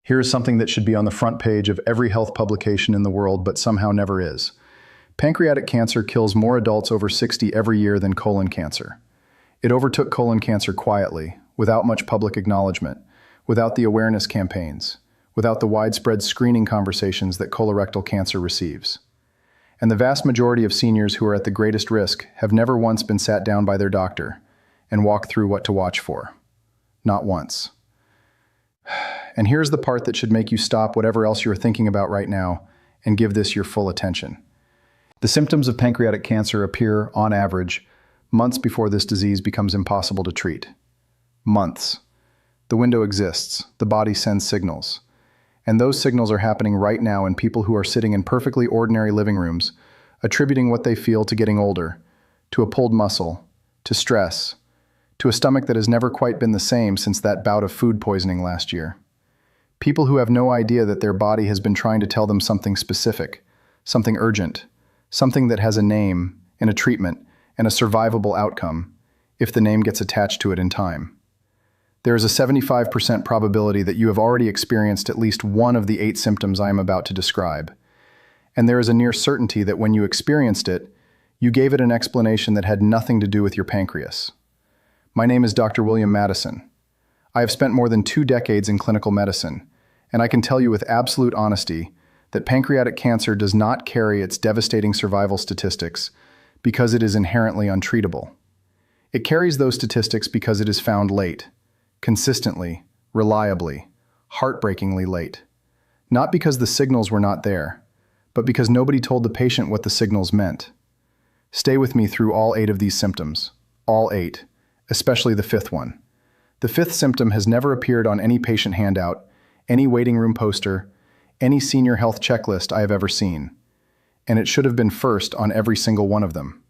Here is something that should be on the front page of every health publication in the world, but somehow never is. Pancreatic cancer kills more adults over 60 every year than colon cancer. It overtook colon cancer quietly, without much public acknowledgement, without the awareness campaigns, without the widespread screening conversations that colorectal cancer receives. And the vast majority of seniors who are at the greatest risk have never once been sat down by their doctor and walked through what to watch for. Not once. And here's the part that should make you stop whatever else you're thinking about right now and give this your full attention. The symptoms of pancreatic cancer appear, on average, months before this disease becomes impossible to treat. Months. The window exists. The body sends signals. And those signals are happening right now in people who are sitting in perfectly ordinary living rooms, attributing what they feel to getting older, to a pulled muscle, to stress, to a stomach that has never quite been the same since that bout of food poisoning last year. People who have no idea that their body has been trying to tell them something specific, something urgent, something that has a name and a treatment and a survivable outcome, if the name gets attached to it in time. There is a 75% probability that you have already experienced at least one of the 8 symptoms I am about to describe. And there is a near certainty that when you experienced it, you gave it an explanation that had nothing to do with your pancreas. My name is Dr. William Madison. I have spent more than 2 decades in clinical medicine, and I can tell you with absolute honesty that pancreatic cancer does not carry its devastating survival statistics because it is inherently untreatable. It carries those statistics because it is found late, consistently, reliably, heartbreakingly late. Not because the signals were not there, but because nobody told the patient what the signals meant. Stay with me through all 8 of these symptoms, all 8, especially the 5th one. The 5th symptom has never appeared on any patient handout, any waiting room poster, any senior health checklist I have ever seen. And it should have been first on every single one of them.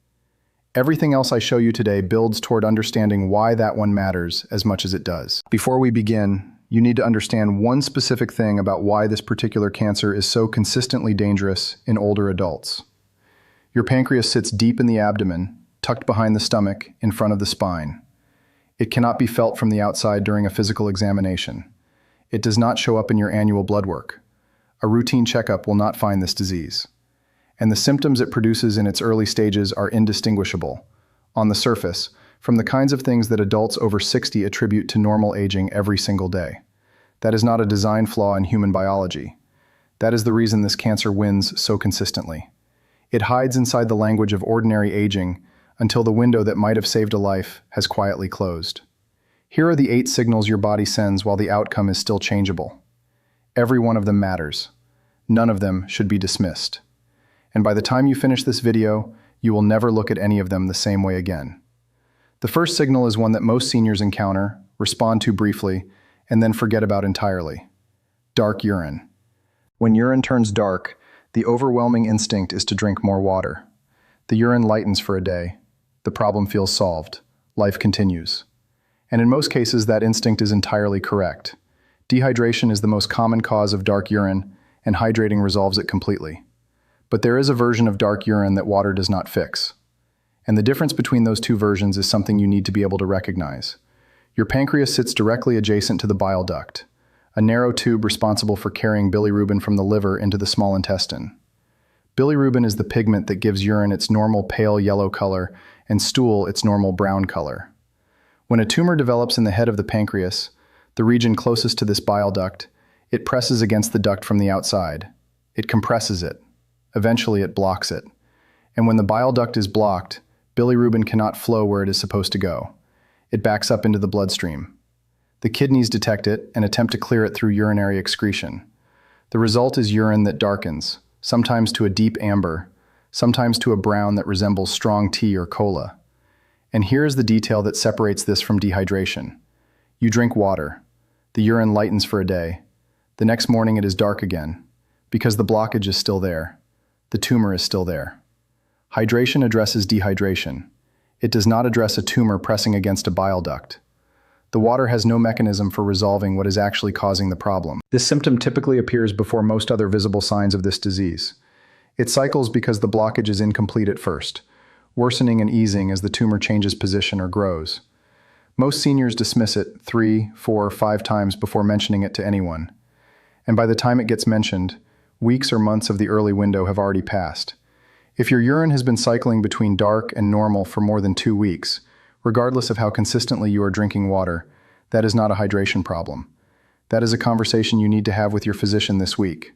Everything else I show you today builds toward understanding why that one matters as much as it does. Before we begin, you need to understand one specific thing about why this particular cancer is so consistently dangerous in older adults. Your pancreas sits deep in the abdomen, tucked behind the stomach, in front of the spine. It cannot be felt from the outside during a physical examination. It does not show up in your annual blood work. A routine checkup will not find this disease. And the symptoms it produces in its early stages are indistinguishable, on the surface, from the kinds of things that adults over 60 attribute to normal aging every single day. That is not a design flaw in human biology. That is the reason this cancer wins so consistently. It hides inside the language of ordinary aging until the window that might have saved a life has quietly closed. Here are the 8 signals your body sends while the outcome is still changeable. Every one of them matters. None of them should be dismissed. And by the time you finish this video, you will never look at any of them the same way again. The first signal is one that most seniors encounter, respond to briefly, and then forget about entirely. Dark urine. When urine turns dark, the overwhelming instinct is to drink more water. The urine lightens for a day. The problem feels solved. Life continues. And in most cases, that instinct is entirely correct. Dehydration is the most common cause of dark urine, and hydrating resolves it completely. But there is a version of dark urine that water does not fix. And the difference between those 2 versions is something you need to be able to recognize. Your pancreas sits directly adjacent to the bile duct, a narrow tube responsible for carrying bilirubin from the liver into the small intestine. Bilirubin is the pigment that gives urine its normal pale yellow color and stool its normal brown color. When a tumor develops in the head of the pancreas, the region closest to this bile duct, it presses against the duct from the outside. It compresses it. Eventually, it blocks it. And when the bile duct is blocked, bilirubin cannot flow where it is supposed to go. It backs up into the bloodstream. The kidneys detect it and attempt to clear it through urinary excretion. The result is urine that darkens, sometimes to a deep amber, sometimes to a brown that resembles strong tea or cola. And here is the detail that separates this from dehydration. You drink water. The urine lightens for a day. The next morning it is dark again, because the blockage is still there. The tumor is still there. Hydration addresses dehydration. It does not address a tumor pressing against a bile duct. The water has no mechanism for resolving what is actually causing the problem. This symptom typically appears before most other visible signs of this disease. It cycles because the blockage is incomplete at first, worsening and easing as the tumor changes position or grows. Most seniors dismiss it 3, 4, 5 times before mentioning it to anyone. and by the time it gets mentioned, weeks or months of the early window have already passed. If your urine has been cycling between dark and normal for more than 2 weeks, regardless of how consistently you are drinking water, that is not a hydration problem. That is a conversation you need to have with your physician this week.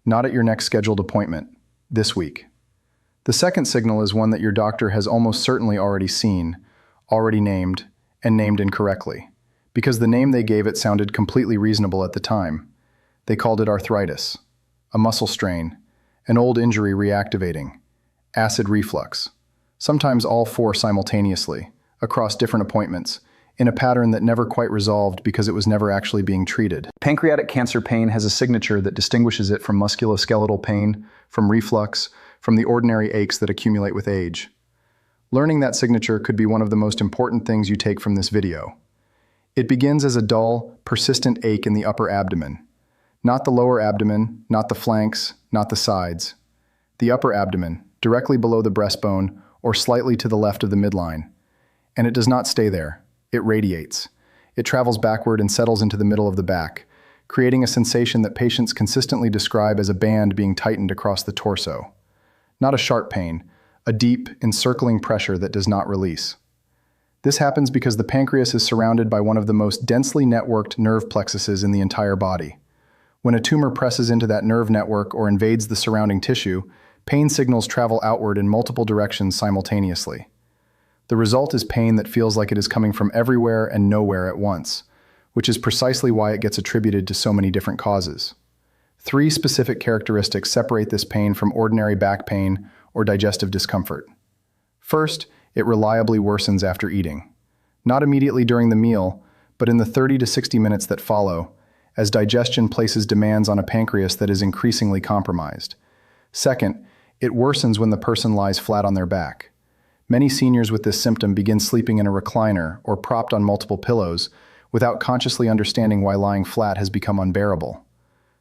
Not at your next scheduled appointment, this week. The second signal is one that your doctor has almost certainly already seen, already named, and named incorrectly, because the name they gave it sounded completely reasonable at the time. They called it arthritis, a muscle strain, an old injury reactivating, acid reflux, sometimes all four simultaneously, across different appointments, in a pattern that never quite resolved because it was never actually being treated. Pancreatic cancer pain has a signature that distinguishes it from musculoskeletal pain, from reflux, from the ordinary aches that accumulate with age. Learning that signature could be one of the most important things you take from this video. It begins as a dull, persistent ache in the upper abdomen. Not the lower abdomen, not the flanks, not the sides. The upper abdomen, directly below the breastbone or slightly to the left of the midline. And it does not stay there. It radiates. It travels backward and settles into the middle of the back, creating a sensation that patients consistently describe as a band being tightened across the torso. Not a sharp pain, a deep, encircling pressure that does not release. This happens because the pancreas is surrounded by one of the most densely networked nerve plexuses in the entire body. When a tumor presses into that nerve network or invades the surrounding tissue, pain signals travel outward in multiple directions simultaneously. The result is pain that feels like it is coming from everywhere and nowhere at once, which is precisely why it gets attributed to so many different causes. 3 specific characteristics separate this pain from ordinary back pain or digestive discomfort. First, it reliably worsens after eating. Not immediately during the meal, but in the 30 to 60 minutes that follow, as digestion places demands on a pancreas that is increasingly compromised. Second, it worsens when the person lies flat on their back. Many seniors with this symptom begin sleeping in a recliner or propped on multiple pillows without consciously understanding why lying flat has become unbearable.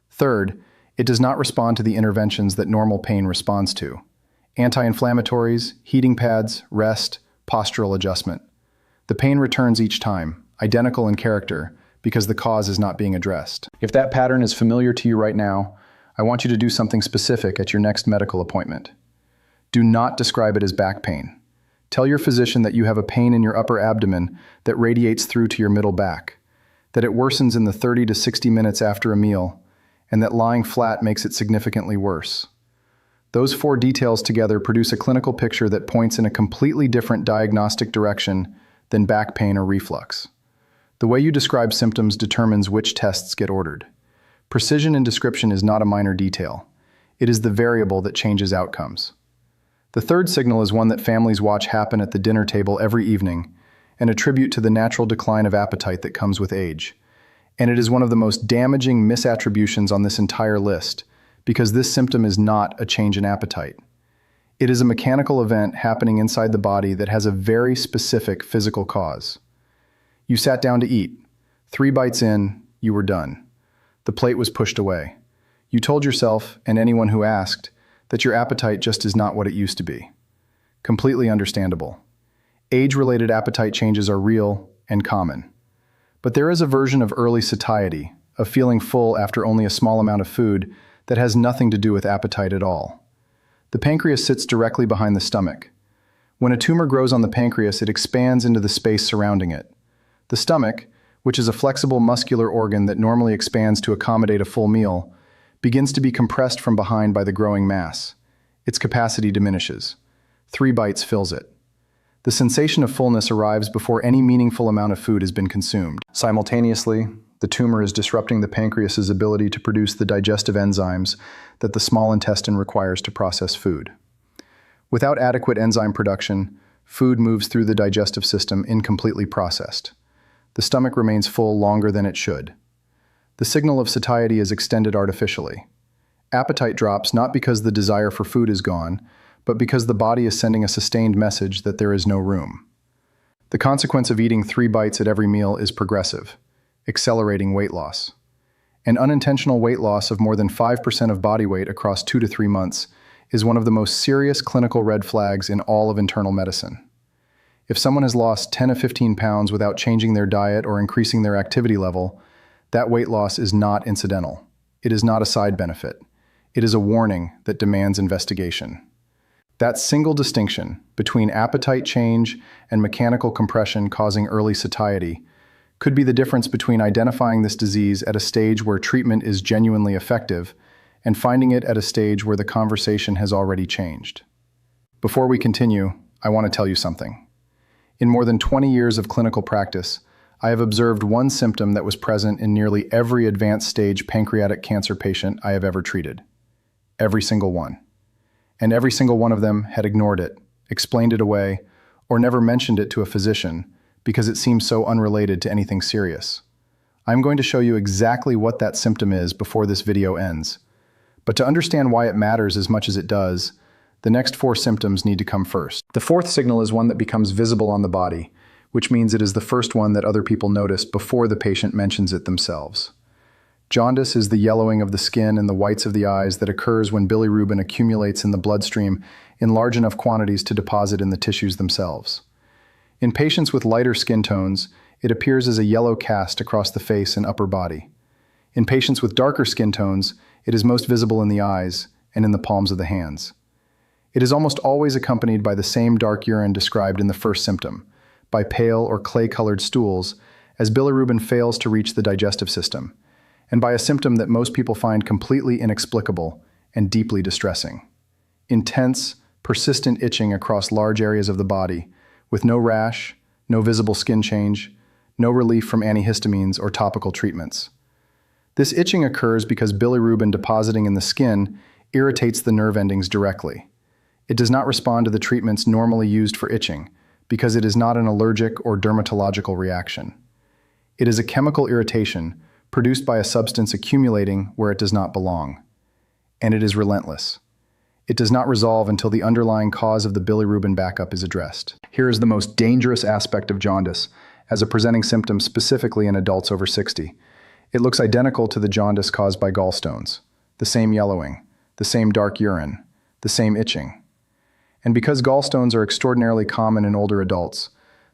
Third, it does not respond to the interventions that normal pain responds to. Anti-inflammatories, heating pads, rest, postural adjustment. The pain returns each time, identical in character, because the cause is not being addressed. If that pattern is familiar to you right now, I want you to do something specific at your next medical appointment. Do not describe it as back pain. Tell your physician that you have a pain in your upper abdomen that radiates through to your middle back, that it worsens in the 30 to 60 minutes after a meal, and that lying flat makes it significantly worse. Those 4 details together produce a clinical picture that points in a completely different diagnostic direction than back pain or reflux. The way you describe symptoms determines which tests get ordered. Precision in description is not a minor detail. It is the variable that changes outcomes. The third signal is one that families watch happen at the dinner table every evening and attribute to the natural decline of appetite that comes with age. And it is one of the most damaging misattributions on this entire list, because this symptom is not a change in appetite. It is a mechanical event happening inside the body that has a very specific physical cause. You sat down to eat. 3 bites in, you were done. The plate was pushed away. You told yourself, and anyone who asked, that your appetite just is not what it used to be. Completely understandable. Age-related appetite changes are real and common. But there is a version of early satiety, of feeling full after only a small amount of food, that has nothing to do with appetite at all. The pancreas sits directly behind the stomach. When a tumor grows on the pancreas, it expands into the space surrounding it. The stomach, which is a flexible muscular organ that normally expands to accommodate a full meal, begins to be compressed from behind by the growing mass. Its capacity diminishes. 3 bites fills it. The sensation of fullness arrives before any meaningful amount of food has been consumed. Simultaneously, the tumor is disrupting the pancreas's ability to produce the digestive enzymes that the small intestine requires to process food. Without adequate enzyme production, food moves through the digestive system incompletely processed. The stomach remains full longer than it should. The signal of satiety is extended artificially. Appetite drops not because the desire for food is gone, but because the body is sending a sustained message that there is no room. The consequence of eating 3 bites at every meal is progressive, accelerating weight loss. An unintentional weight loss of more than 5% of body weight across 2 to 3 months is one of the most serious clinical red flags in all of internal medicine. If someone has lost 10 to 15 pounds without changing their diet or increasing their activity level, that weight loss is not incidental. It is not a side benefit. It is a warning that demands investigation. That single distinction between appetite change and mechanical compression causing early satiety could be the difference between identifying this disease at a stage where treatment is genuinely effective and finding it at a stage where the conversation has already changed. Before we continue, I want to tell you something. In more than 20 years of clinical practice, I have observed one symptom that was present in nearly every advanced stage pancreatic cancer patient I have ever treated. Every single one. And every single one of them had ignored it, explained it away, or never mentioned it to a physician because it seemed so unrelated to anything serious. I'm going to show you exactly what that symptom is before this video ends. But to understand why it matters as much as it does, the next 4 symptoms need to come first. The 4th signal is one that becomes visible on the body, which means it is the first one that other people notice before the patient mentions it themselves. Jaundice is the yellowing of the skin and the whites of the eyes that occurs when bilirubin accumulates in the bloodstream in large enough quantities to deposit in the tissues themselves. In patients with lighter skin tones, it appears as a yellow cast across the face and upper body. In patients with darker skin tones, it is most visible in the eyes and in the palms of the hands. It is almost always accompanied by the same dark urine described in the first symptom, by pale or clay-colored stools, as bilirubin fails to reach the digestive system, and by a symptom that most people find completely inexplicable and deeply distressing. Intense, persistent itching across large areas of the body, with no rash, no visible skin change, no relief from antihistamines or topical treatments. This itching occurs because bilirubin depositing in the skin irritates the nerve endings directly. It does not respond to the treatments normally used for itching because it is not an allergic or dermatological reaction. It is a chemical irritation produced by a substance accumulating where it does not belong. And it is relentless. It does not resolve until the underlying cause of the bilirubin backup is addressed. Here is the most dangerous aspect of jaundice as a presenting symptom specifically in adults over 60. It looks identical to the jaundice caused by gallstones, the same yellowing, the same dark urine, the same itching. And because gallstones are extraordinarily common in older adults,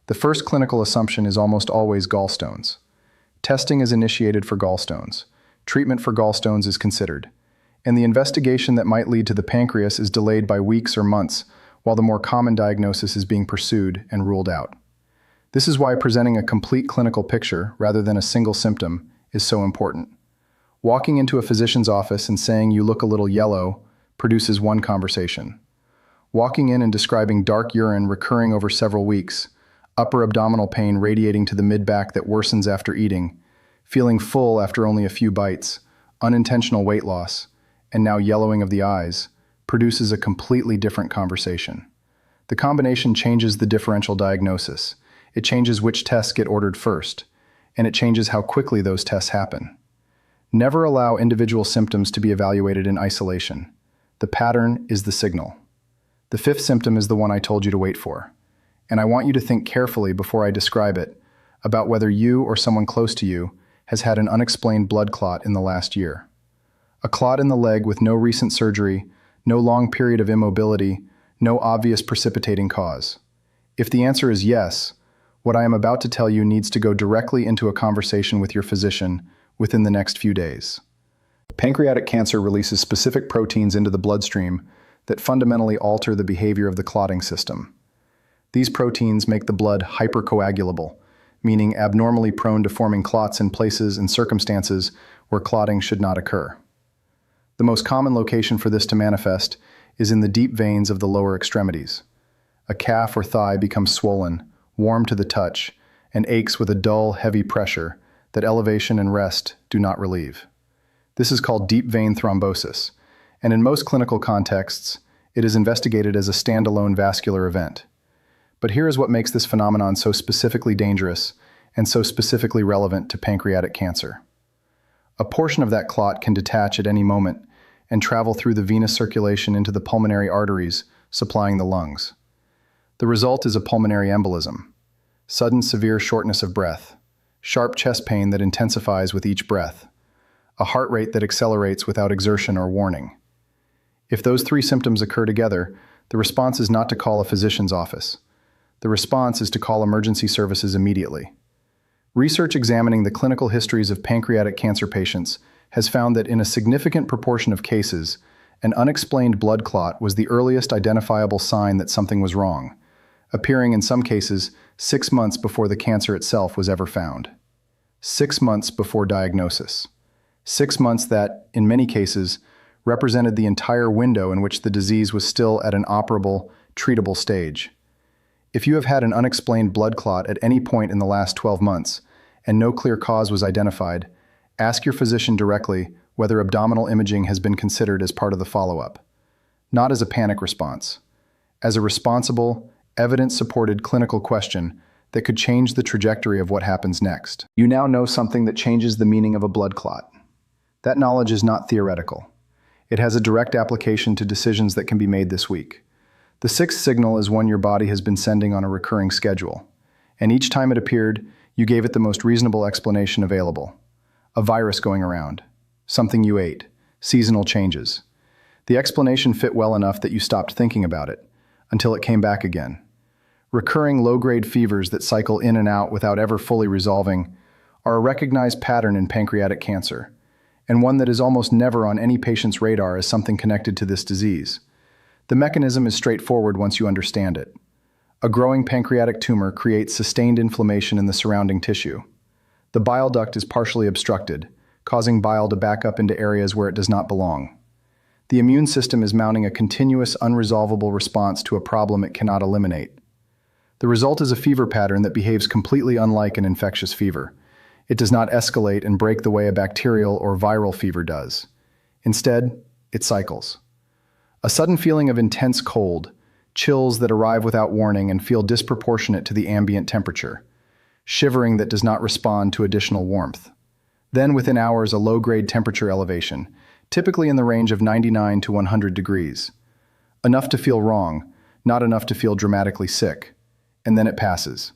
the first clinical assumption is almost always gallstones. Testing is initiated for gallstones. Treatment for gallstones is considered. And the investigation that might lead to the pancreas is delayed by weeks or months, while the more common diagnosis is being pursued and ruled out. This is why presenting a complete clinical picture, rather than a single symptom, is so important. Walking into a physician's office and saying you look a little yellow produces one conversation. Walking in and describing dark urine recurring over several weeks, upper abdominal pain radiating to the mid-back that worsens after eating, feeling full after only a few bites, unintentional weight loss, and now yellowing of the eyes, produces a completely different conversation. The combination changes the differential diagnosis. It changes which tests get ordered first, and it changes how quickly those tests happen. Never allow individual symptoms to be evaluated in isolation. The pattern is the signal. The 5th symptom is the one I told you to wait for, and I want you to think carefully before I describe it about whether you or someone close to you has had an unexplained blood clot in the last year. A clot in the leg with no recent surgery, no long period of immobility, no obvious precipitating cause. If the answer is yes, what I am about to tell you needs to go directly into a conversation with your physician within the next few days. Pancreatic cancer releases specific proteins into the bloodstream that fundamentally alter the behavior of the clotting system. These proteins make the blood hypercoagulable, meaning abnormally prone to forming clots in places and circumstances where clotting should not occur. The most common location for this to manifest is in the deep veins of the lower extremities. A calf or thigh becomes swollen, warm to the touch, and aches with a dull, heavy pressure that elevation and rest do not relieve. This is called deep vein thrombosis, and in most clinical contexts, it is investigated as a standalone vascular event. But here is what makes this phenomenon so specifically dangerous and so specifically relevant to pancreatic cancer. A portion of that clot can detach at any moment and travel through the venous circulation into the pulmonary arteries supplying the lungs. The result is a pulmonary embolism, sudden severe shortness of breath, sharp chest pain that intensifies with each breath, a heart rate that accelerates without exertion or warning. If those 3 symptoms occur together, the response is not to call a physician's office. The response is to call emergency services immediately. Research examining the clinical histories of pancreatic cancer patients has found that in a significant proportion of cases, an unexplained blood clot was the earliest identifiable sign that something was wrong, appearing in some cases 6 months before the cancer itself was ever found. 6 months before diagnosis. 6 months that, in many cases, represented the entire window in which the disease was still at an operable, treatable stage. If you have had an unexplained blood clot at any point in the last 12 months and no clear cause was identified, ask your physician directly whether abdominal imaging has been considered as part of the follow-up. Not as a panic response, as a responsible, evidence-supported clinical question that could change the trajectory of what happens next. You now know something that changes the meaning of a blood clot. That knowledge is not theoretical. It has a direct application to decisions that can be made this week. The sixth signal is one your body has been sending on a recurring schedule, and each time it appeared, you gave it the most reasonable explanation available. A virus going around, something you ate, seasonal changes. The explanation fit well enough that you stopped thinking about it, until it came back again. Recurring low-grade fevers that cycle in and out without ever fully resolving are a recognized pattern in pancreatic cancer, and one that is almost never on any patient's radar as something connected to this disease. The mechanism is straightforward once you understand it. A growing pancreatic tumor creates sustained inflammation in the surrounding tissue. The bile duct is partially obstructed, causing bile to back up into areas where it does not belong. The immune system is mounting a continuous, unresolvable response to a problem it cannot eliminate. The result is a fever pattern that behaves completely unlike an infectious fever. It does not escalate and break the way a bacterial or viral fever does. Instead, it cycles. A sudden feeling of intense cold, chills that arrive without warning and feel disproportionate to the ambient temperature, shivering that does not respond to additional warmth. Then within hours, a low-grade temperature elevation, typically in the range of 99 to 100 degrees. Enough to feel wrong, not enough to feel dramatically sick. And then it passes.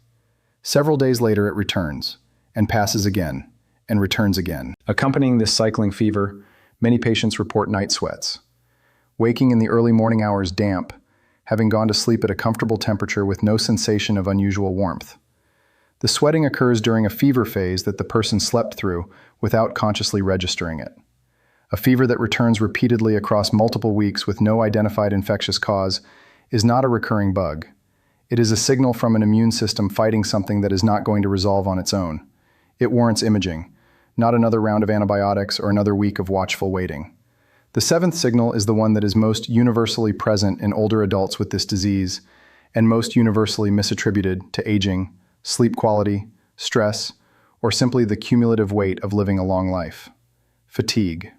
Several days later it returns, and passes again, and returns again. Accompanying this cycling fever, many patients report night sweats. Waking in the early morning hours damp, having gone to sleep at a comfortable temperature with no sensation of unusual warmth. The sweating occurs during a fever phase that the person slept through without consciously registering it. A fever that returns repeatedly across multiple weeks with no identified infectious cause is not a recurring bug. It is a signal from an immune system fighting something that is not going to resolve on its own. It warrants imaging, not another round of antibiotics or another week of watchful waiting. The seventh signal is the one that is most universally present in older adults with this disease and most universally misattributed to aging, sleep quality, stress, or simply the cumulative weight of living a long life. Fatigue.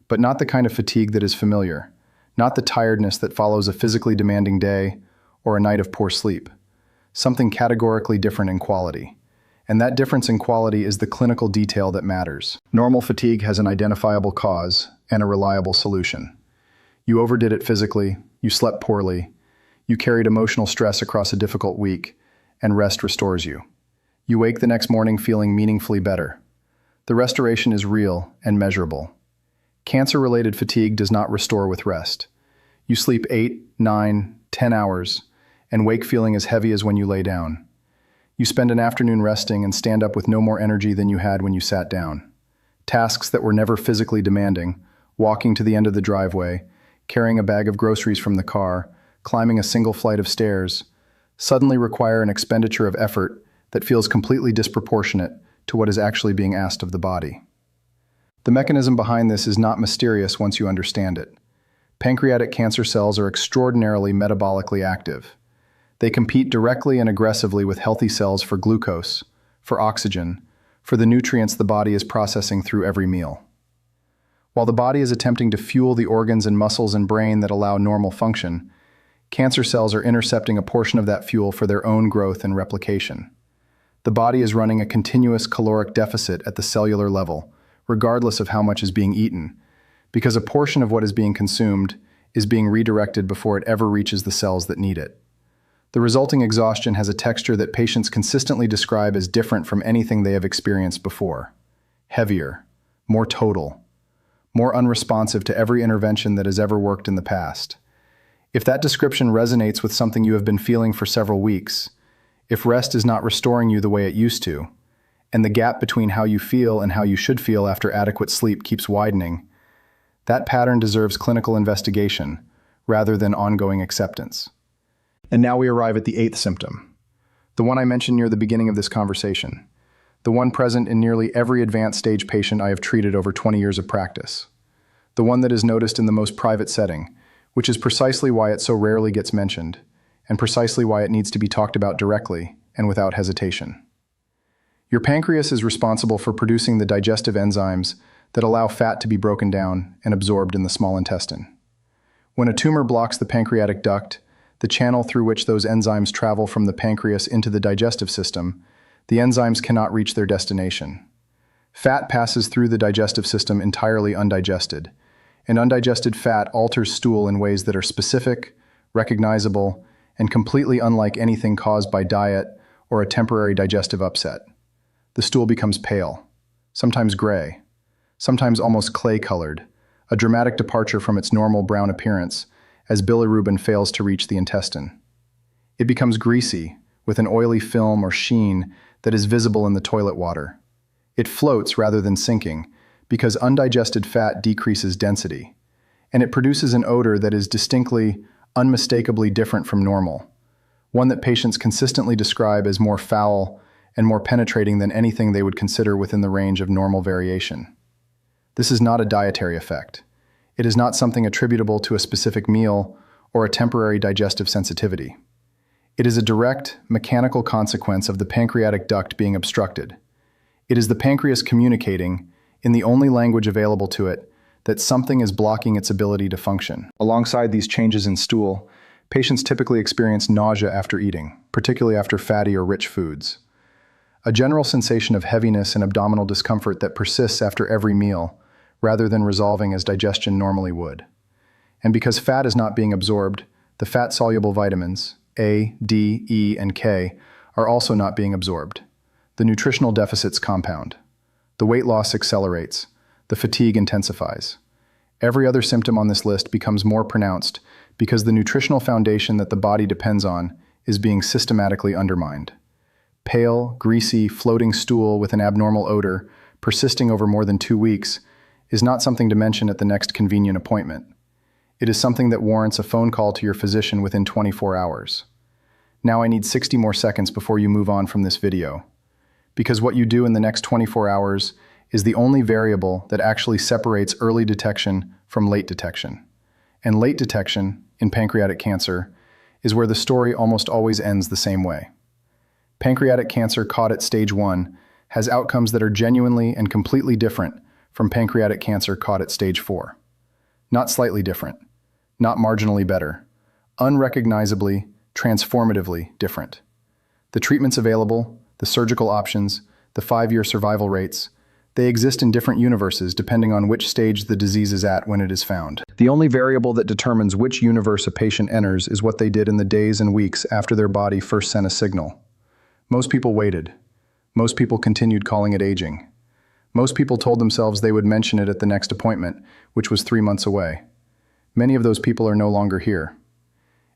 But not the kind of fatigue that is familiar, not the tiredness that follows a physically demanding day or a night of poor sleep. Something categorically different in quality. And that difference in quality is the clinical detail that matters. Normal fatigue has an identifiable cause and a reliable solution. You overdid it physically, you slept poorly, you carried emotional stress across a difficult week, and rest restores you. You wake the next morning feeling meaningfully better. The restoration is real and measurable. Cancer-related fatigue does not restore with rest. You sleep 8, 9, 10 hours, and wake feeling as heavy as when you lay down. You spend an afternoon resting and stand up with no more energy than you had when you sat down. Tasks that were never physically demanding, walking to the end of the driveway, carrying a bag of groceries from the car, climbing a single flight of stairs, suddenly require an expenditure of effort that feels completely disproportionate to what is actually being asked of the body. The mechanism behind this is not mysterious once you understand it. Pancreatic cancer cells are extraordinarily metabolically active. They compete directly and aggressively with healthy cells for glucose, for oxygen, for the nutrients the body is processing through every meal. While the body is attempting to fuel the organs and muscles and brain that allow normal function, cancer cells are intercepting a portion of that fuel for their own growth and replication. The body is running a continuous caloric deficit at the cellular level, regardless of how much is being eaten, because a portion of what is being consumed is being redirected before it ever reaches the cells that need it. The resulting exhaustion has a texture that patients consistently describe as different from anything they have experienced before. Heavier, more total, more unresponsive to every intervention that has ever worked in the past. If that description resonates with something you have been feeling for several weeks, if rest is not restoring you the way it used to, and the gap between how you feel and how you should feel after adequate sleep keeps widening, that pattern deserves clinical investigation rather than ongoing acceptance. And now we arrive at the eighth symptom, the one I mentioned near the beginning of this conversation, the one present in nearly every advanced stage patient I have treated over 20 years of practice, the one that is noticed in the most private setting, which is precisely why it so rarely gets mentioned, and precisely why it needs to be talked about directly and without hesitation. Your pancreas is responsible for producing the digestive enzymes that allow fat to be broken down and absorbed in the small intestine. When a tumor blocks the pancreatic duct, the channel through which those enzymes travel from the pancreas into the digestive system, the enzymes cannot reach their destination. Fat passes through the digestive system entirely undigested, and undigested fat alters stool in ways that are specific, recognizable, and completely unlike anything caused by diet or a temporary digestive upset. The stool becomes pale, sometimes gray, sometimes almost clay-colored, a dramatic departure from its normal brown appearance as bilirubin fails to reach the intestine. It becomes greasy, with an oily film or sheen that is visible in the toilet water. It floats rather than sinking because undigested fat decreases density, and it produces an odor that is distinctly, unmistakably different from normal, one that patients consistently describe as more foul and more penetrating than anything they would consider within the range of normal variation. This is not a dietary effect. It is not something attributable to a specific meal or a temporary digestive sensitivity. It is a direct, mechanical consequence of the pancreatic duct being obstructed. It is the pancreas communicating, in the only language available to it, that something is blocking its ability to function. Alongside these changes in stool, patients typically experience nausea after eating, particularly after fatty or rich foods. A general sensation of heaviness and abdominal discomfort that persists after every meal, rather than resolving as digestion normally would. And because fat is not being absorbed, the fat-soluble vitamins, A, D, E, and K, are also not being absorbed. The nutritional deficits compound. The weight loss accelerates. The fatigue intensifies. Every other symptom on this list becomes more pronounced because the nutritional foundation that the body depends on is being systematically undermined. Pale, greasy, floating stool with an abnormal odor, persisting over more than 2 weeks, is not something to mention at the next convenient appointment. It is something that warrants a phone call to your physician within 24 hours. Now I need 60 more seconds before you move on from this video, because what you do in the next 24 hours is the only variable that actually separates early detection from late detection. And late detection, in pancreatic cancer, is where the story almost always ends the same way. Pancreatic cancer caught at stage 1 has outcomes that are genuinely and completely different from pancreatic cancer caught at stage 4. Not slightly different, not marginally better, unrecognizably, transformatively different. The treatments available, the surgical options, the 5-year survival rates, they exist in different universes depending on which stage the disease is at when it is found. The only variable that determines which universe a patient enters is what they did in the days and weeks after their body first sent a signal. Most people waited. Most people continued calling it aging. Most people told themselves they would mention it at the next appointment, which was 3 months away. Many of those people are no longer here.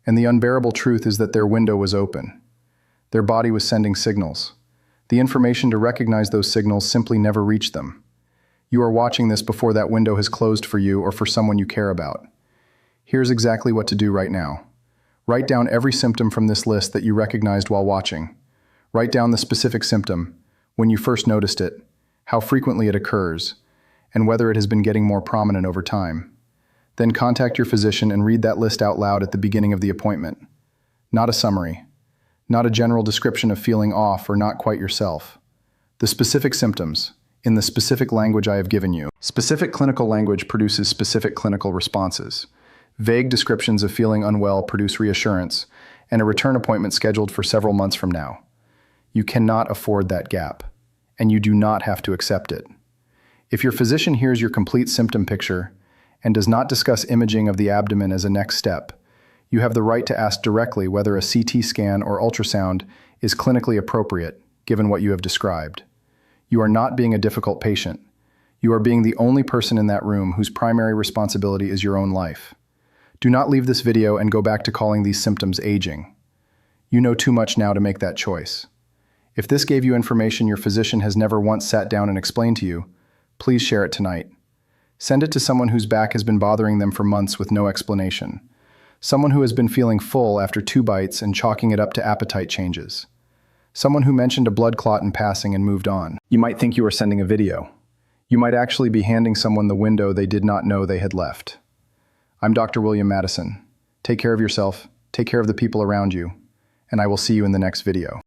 And the unbearable truth is that their window was open. Their body was sending signals. The information to recognize those signals simply never reached them. You are watching this before that window has closed for you or for someone you care about. Here's exactly what to do right now. Write down every symptom from this list that you recognized while watching. Write down the specific symptom, when you first noticed it, how frequently it occurs, and whether it has been getting more prominent over time. Then contact your physician and read that list out loud at the beginning of the appointment. Not a summary, not a general description of feeling off or not quite yourself. The specific symptoms, in the specific language I have given you. Specific clinical language produces specific clinical responses. Vague descriptions of feeling unwell produce reassurance, and a return appointment scheduled for several months from now. You cannot afford that gap, and you do not have to accept it. If your physician hears your complete symptom picture and does not discuss imaging of the abdomen as a next step, you have the right to ask directly whether a CT scan or ultrasound is clinically appropriate, given what you have described. You are not being a difficult patient. You are being the only person in that room whose primary responsibility is your own life. Do not leave this video and go back to calling these symptoms aging. You know too much now to make that choice. If this gave you information your physician has never once sat down and explained to you, please share it tonight. Send it to someone whose back has been bothering them for months with no explanation. Someone who has been feeling full after 2 bites and chalking it up to appetite changes. Someone who mentioned a blood clot in passing and moved on. You might think you are sending a video. You might actually be handing someone the window they did not know they had left. I'm Dr. William Madison. Take care of yourself, take care of the people around you, and I will see you in the next video.